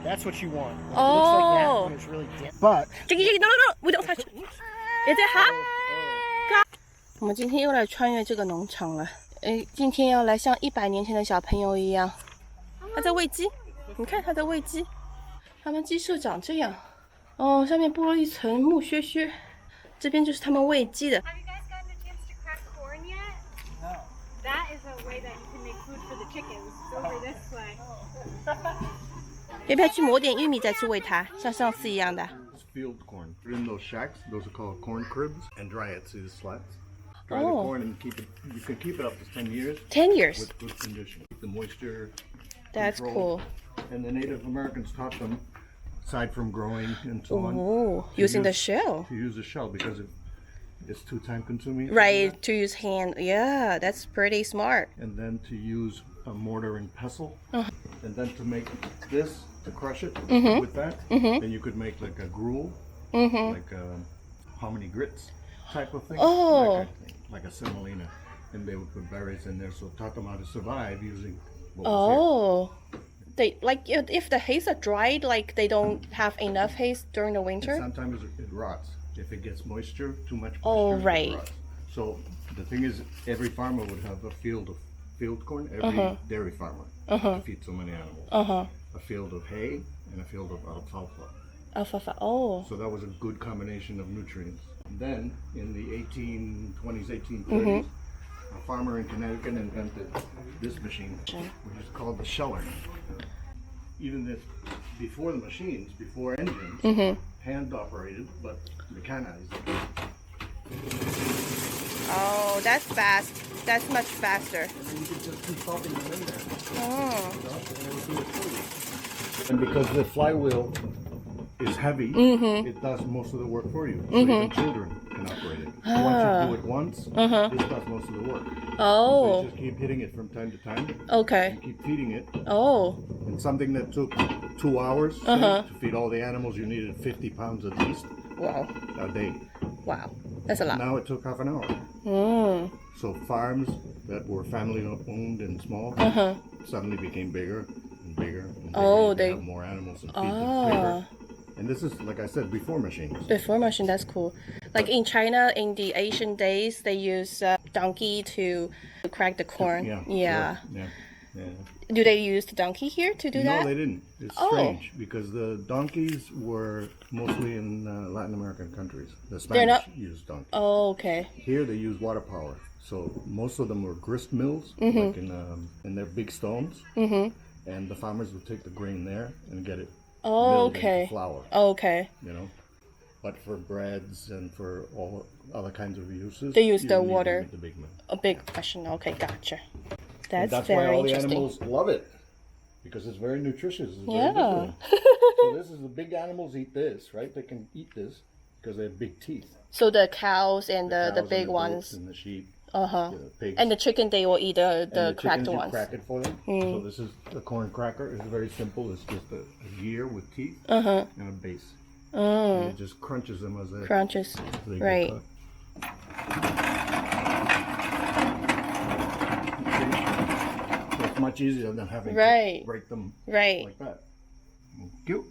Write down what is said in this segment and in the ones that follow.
That's what you want. It Oh. looks like that when it's really dense. But Jackie, no, we don't touch. Is it hot? 我们今天又来穿越这个农场了。今天要来像100年前的小朋友一样，他在喂鸡。你看他在喂鸡，他们鸡舍长这样。哦，上面铺了一层木屑屑，这边就是他们喂鸡的。Have you guys gotten a chance to crack corn yet? No. That is a way that you can make food for the chickens. It's over this way. 要不要去磨点玉米再去喂它，像上次一样的？ Field corn. Put in those shacks. Those are called corn cribs, and dry it to the slats. Dry the corn and keep it. You can keep it up to 10 years. 10 years. With good condition. Keep the moisture. That's control. cool. And the Native Americans taught them, aside from growing and so on, Oh, using the shell. to use the shell because it's too time consuming. Right, to use hand. Yeah, that's pretty smart. And then to use a mortar and pestle, and then to make this to crush it with that. Then you could make like a gruel, like a hominy grits type of thing. Oh. Like a semolina, and they would put berries in there. So it taught them how to survive using what was Oh, they like if the hays are dried, like they don't have enough hays during the here. And winter. sometimes it rots if it gets moisture, too much moisture. Oh, it right. rots. So the thing is, every farmer would have a field of field corn. Every dairy farmer to feed so many animals. A field of hay and a field of alfalfa. Alfalfa. Oh. So that was a good combination of nutrients. And then in the 1820s, 1830s, a farmer in Connecticut invented this machine, which is called the sheller. Even this, before the machines, before engines, hand operated, but mechanized. Oh, that's fast. That's much faster. And then you could just keep pumping them in there. Oh. And it would do it for you. And because the flywheel is heavy, it does most of the work for you. So even children can operate it. Once you do it once, this does most of the work. So Oh. you just keep hitting it from time to time. Okay. And keep feeding it. Oh. And something that took 2 hours say, to feed all the animals, you needed 50 pounds at least Wow. a day. Wow. That's a lot. Now it took half an hour. So farms that were family owned and small suddenly became bigger and bigger and bigger. Oh, You could they- have more animals and feed them quicker. And this is, like I said, before machines. Before machine, that's cool. Like in China, in the Asian days, they use donkey to crack the corn. Yeah. Yeah. Sure. Yeah. Yeah. Do they use the donkey here to do No, that? they didn't. It's Oh. strange because the donkeys were mostly in Latin American countries. The They're Spanish not- used donkeys. Oh, okay. Here they use water power. So most of them were grist mills, like in their big stones. And the farmers would take the grain there and get it Oh, milled okay. into flour, Okay. you know. But for breads and for all other kinds of uses, They use you the need them water. with the big mill. A big question. Okay, gotcha. And That's that's why very all the interesting. animals love it because it's very nutritious. It's very Yeah. good for them. So this is the big animals eat this, right? They can eat this because they have big teeth. So the cows and the Cows and big goats ones. and the sheep, Uh-huh. the pigs. And the chicken, they will eat the And cracked chickens, you ones. crack it for them. So this is the corn cracker. It's very simple. It's just a gear with teeth and a base. And it just crunches them as they, Crunches. they Right. get cut. So it's much easier than having Right. to break them Right. like that. Cute.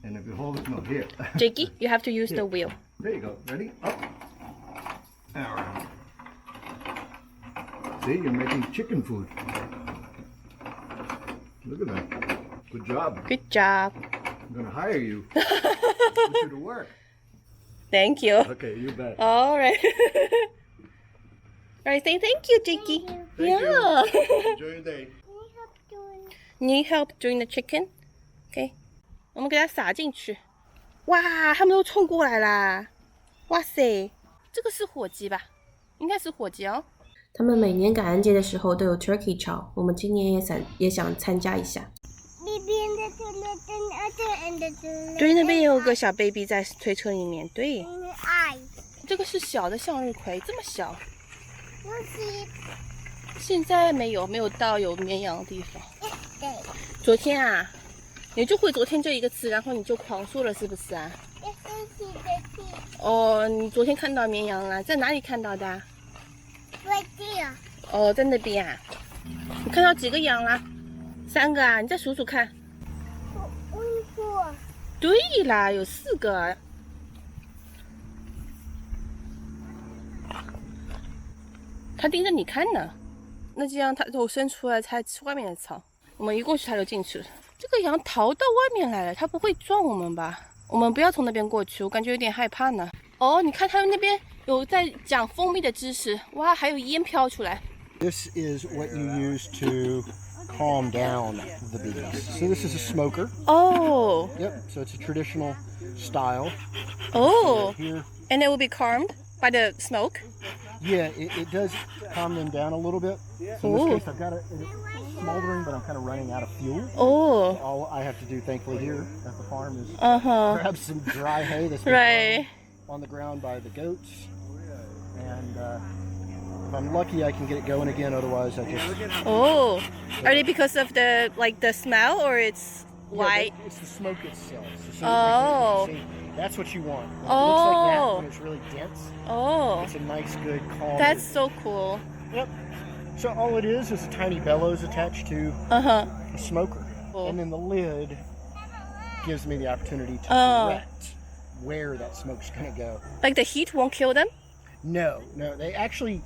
And if you hold it, no, here. Jakey, you have to use the wheel. There you go. Ready? Up. All right. See, you're making chicken food. Look at that. Good job. Good job. I'm going to hire you. Put you to work. Thank you. Okay, you bet. All right. All right, say thank you, Jakey. Thank Yeah. you. Enjoy your day. Need help doing the chicken? Okay. 我们给它撒进去。哇，它们都冲过来啦！哇塞，这个是火鸡吧？应该是火鸡哦。他们每年感恩节的时候都有 turkey 炒，我们今年也想参加一下。对，那边也有个小 baby 在推车里面。对，这个是小的向日葵，这么小。现在没有到有绵羊的地方。昨天啊，你就会昨天这一个词，然后你就狂说了，是不是啊？哦，你昨天看到绵羊了，在哪里看到的啊？哦，在那边啊。你看到几个羊啦？3个啊，你再数数看。我对啦，有4个。它盯着你看呢。那这样它肉伸出来才吃外面的草。我们一过去它就进去了。这个羊逃到外面来了，它不会撞我们吧？我们不要从那边过去，我感觉有点害怕呢。哦，你看他们那边有在讲蜂蜜的知识，哇，还有烟飘出来。This is what you use to calm down the bees. So this is a smoker. Oh. Yep. So it's a traditional style. Oh. Here. And it will be calmed by the smoke. Yeah, it does calm them down a little bit. So in this case, I've got it's smoldering, but I'm kind of running out of fuel. Oh. All I have to do, thankfully, here at the farm is grab some dry hay that's been Right. on the ground by the goats, and if I'm lucky, I can get it going again. Otherwise, I just Oh. Are they because of the the smell or it's white? It's the smoke itself. So Oh. see, that's what you want. When it Oh. looks like that when it's really dense. Oh. It's a nice, good, calm. That's so cool. Yep. So all it is a tiny bellows attached to Uh-huh. a smoker, Cool. and then the lid gives me the opportunity to direct where that smoke's going to go. Like the heat won't kill them? No, they actually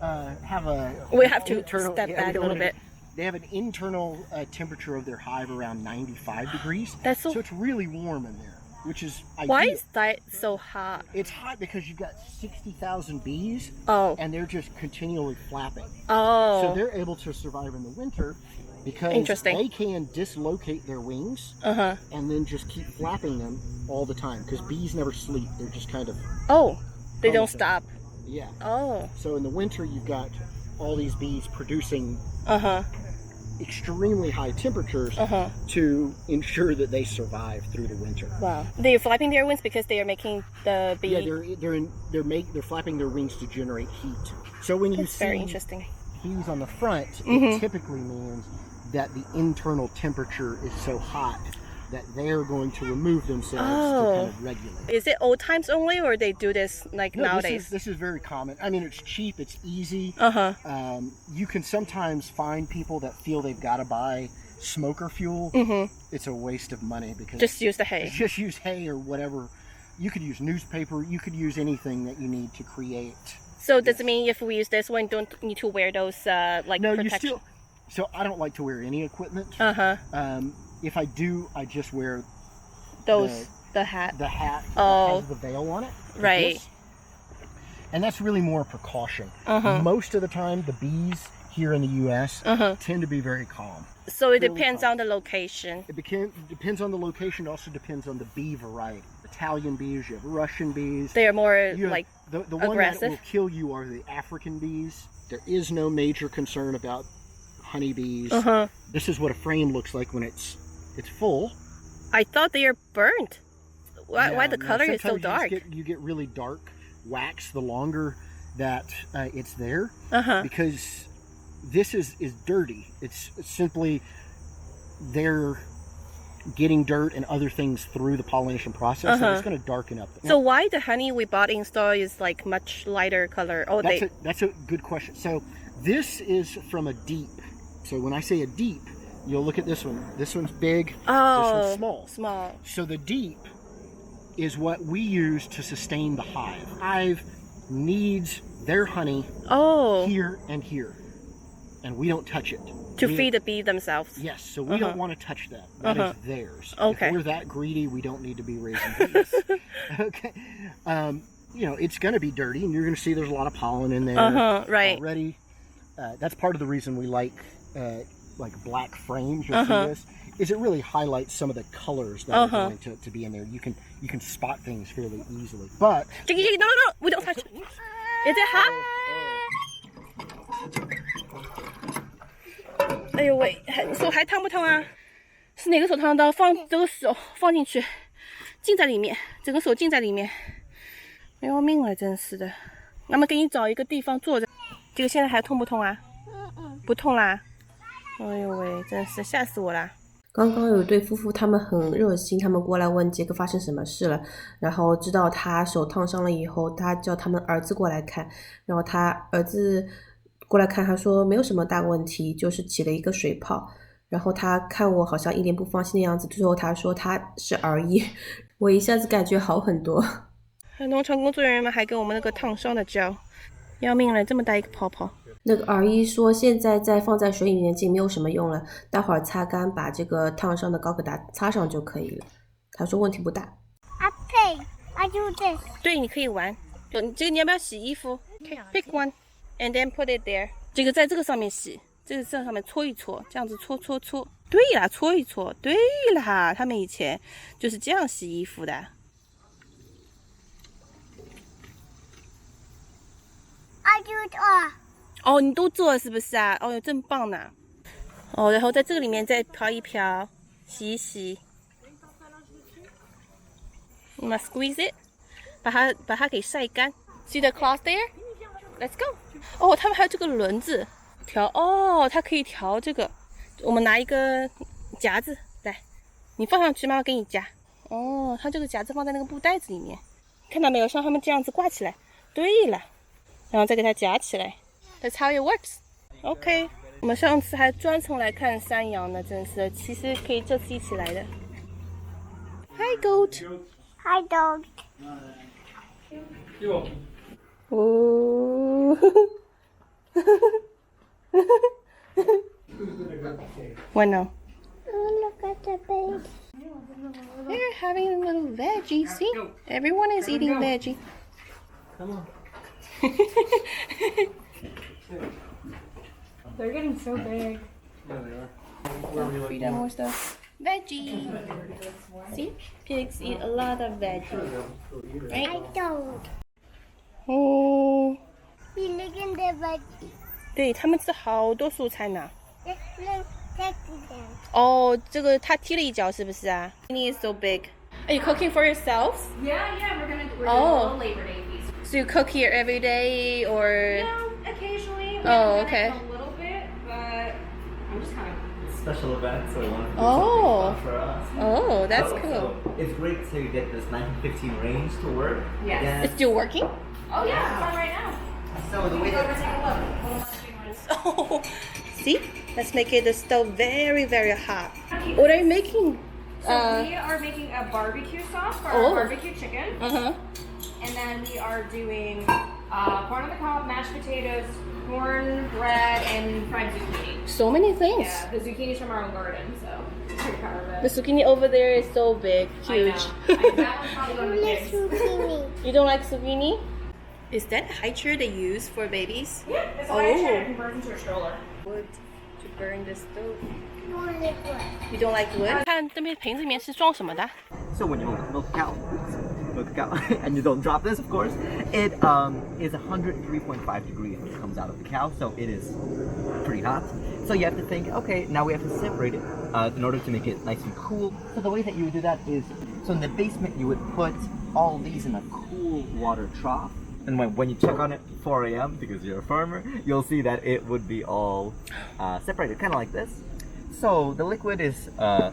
have a. We have to internal, step back a little bit. They have an internal temperature of their hive around 95 degrees. That's so it's really warm in there, which is ideal. Why is that so hot? It's hot because you've got 60,000 bees, Oh. and they're just continually flapping. Oh. So they're able to survive in the winter because Interesting. they can dislocate their wings Uh-huh. and then just keep flapping them all the time because bees never sleep. They're just kind of, Oh. They don't Constant. stop. yeah. Oh. So in the winter, you've got all these bees producing Uh-huh. extremely high temperatures Uh-huh. to ensure that they survive through the winter. Wow. They're flapping their wings because they are making the bee. Yeah, they're flapping their wings to generate heat. So when you That's very see interesting. bees on the front, Mhm. it typically means that the internal temperature is so hot that they're going to remove themselves to kind of regulate. Is it old times only or they do this like No, nowadays? This is very common. I mean, it's cheap, it's easy. Uh-huh. You can sometimes find people that feel they've got to buy smoker fuel. Mm-hmm. It's a waste of money because Just use the hay. just use hay or whatever. You could use newspaper. You could use anything that you need to create. So does it mean if we use this one, don't need to wear those like No, protection? you still. So I don't like to wear any equipment. Uh-huh. If I do, I just wear The hat. the hat Oh. that has the veil on it. like Right. this. And that's really more a precaution. Uh-huh. Most of the time, the bees here in the U.S. Uh-huh. tend to be very calm. So it Really depends calm. on the location. It depends on the location. It also depends on the bee variety. Italian bees, you have Russian bees. They are more You have- like the one that aggressive? will kill you are the African bees. There is no major concern about honeybees. Uh-huh. This is what a frame looks like when it's full. I thought they are burnt. Why Yeah, the no, color is so sometimes dark? you get really dark wax the longer that it's there, Uh-huh. because this is dirty. It's simply they're getting dirt and other things through the pollination process, and it's going to darken up. So why the honey we bought in store is like much lighter color? Oh, That's a good question. So this is from a deep. So when I say a deep, you'll look at this one. This one's big. This one's small. Small. So the deep is what we use to sustain the hive. Hive needs their honey here and here, and we don't touch it. To feed the bee themselves. Yes, so we don't want to touch that. That is theirs. Okay. If we're that greedy, we don't need to be raising bees. Okay. It's going to be dirty, and you're going to see there's a lot of pollen in there right. already. That's part of the reason we like black frames. You'll see this. Is it really highlights some of the colors that are going to be in there. You can spot things fairly easily. But Jiggy, no, we don't touch it. Is it hot? 哎呦喂，手还烫不烫啊？是哪个手烫的？放这个手放进去，浸在里面，整个手浸在里面，要命了，真是的。那么给你找一个地方坐着。这个现在还痛不痛啊？不痛啦。哎呦喂，真是吓死我啦！刚刚有对夫妇，他们很热心，他们过来问杰克发生什么事了，然后知道他手烫伤了以后，他叫他们儿子过来看，然后他儿子过来看，他说没有什么大问题，就是起了一个水泡，然后他看我好像一脸不放心的样子，最后他说他是儿医，我一下子感觉好很多。农场工作人员们还给我们那个烫伤的胶，要命了，这么大一个泡泡。那个儿医说现在再放在水里面浸没有什么用了，待会儿擦干把这个烫伤的膏给它擦上就可以了。他说问题不大。I play. I do this. 对，你可以玩。这个你要不要洗衣服 ？Pick one and then put it there。这个在这个上面洗，这个在上面搓一搓，这样子搓搓搓。对啦，搓一搓。对啦，他们以前就是这样洗衣服的。I do it all. 哦，你都做了是不是啊？哦，真棒呢。哦，然后在这个里面再漂一漂，洗一洗。你们 squeeze it， 把它给晒干。See the cloth there? Let's go. 哦，他们还有这个轮子调哦，它可以调这个。我们拿一个夹子来，你放上去，妈妈给你夹。哦，它这个夹子放在那个布袋子里面，看到没有？像他们这样子挂起来。对了，然后再给它夹起来。That's how it works. OK， 我们上次还专程来看山羊呢，真是，其实可以这次一起来的。Hi goat. I don't. Oh. What now? Oh, look at the baby. They're having a little veggie. See, everyone is eating veggie. Come on. They're getting so big. Yeah, they are. Feed them more stuff. Veggie. See, pigs eat a lot of veggie. I Right? don't. Oh. You look in the baby. 对，他们吃好多蔬菜呢。 Look, take them. 哦，这个他踢了一脚，是不是啊？It is so big. Are you cooking for yourselves? Yeah, we're doing a Oh. little Labor Day feast. So you cook here every day, or? Occasionally. We Oh, haven't done okay. it in a little bit, but I'm just kind of. Special event, so we wanted to do Oh. something fun for us. Oh, that's So cool. it's great to get this 1915 range to work. Yes. Again, It's still working? Oh yeah, it's on right now. so the way Go over that take a look. Hold on, let's do one. Oh, see? Let's make it the stove very, very hot. What are you making? So we are making a barbecue sauce for Oh. our barbecue chicken, Uh-huh. and then we are doing corn on the cob, mashed potatoes, corn bread, and fried zucchini. So many things. Yeah, the zucchini's from our own garden, so it's pretty proud of The it. zucchini over there is so big, I huge. know. That one's probably going to the Let's kids. zucchini. You don't like zucchini? Is that a high chair they use for babies? Yeah, it's a Oh. high chair that converts into a stroller. Wood to burn the stove. You want it what? You don't like wood? 看这边瓶子里面是装什么的？ so when you milk a cow, and you don't drop this, of course, it is 103.5 degrees when it comes out of the cow, so it is pretty hot. So you have to think, okay, now we have to separate it in order to make it nice and cool. So the way that you would do that is, so in the basement you would put all these in a cool water trough. And when you check on it 4 a.m. because you're a farmer, you'll see that it would be all separated, kind of like this. So the liquid is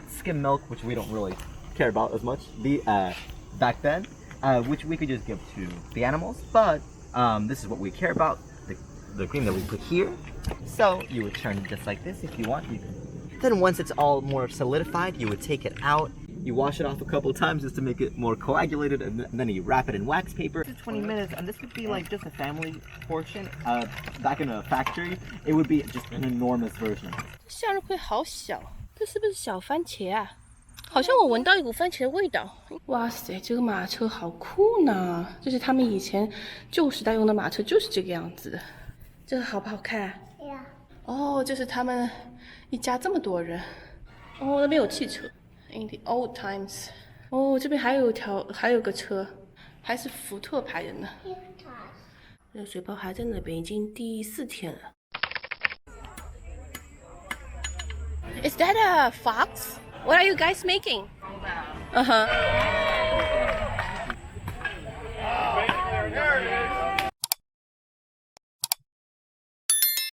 skim milk, which we don't really care about as much back then, which we could just give to the animals. But this is what we care about, the cream that we put here. So you would turn it just like this if you want. You can. Then once it's all more solidified, you would take it out. You wash it off a couple of times just to make it more coagulated, and then you wrap it in wax paper. 20 minutes, and this would be like just a family portion. Back in a factory, it would be just an enormous version. 向日葵好小，这是不是小番茄啊？好像我闻到一股番茄的味道。哇塞，这个马车好酷呢！这是他们以前旧时代用的马车，就是这个样子的。这个好不好看？ Yeah. 哦，这是他们一家这么多人。哦，那边有汽车。In the old times。哦，这边还有个车，还是福特牌的呢。热水包还在那边，已经第4天了。Is that a fox? What are you guys making? Uh-huh.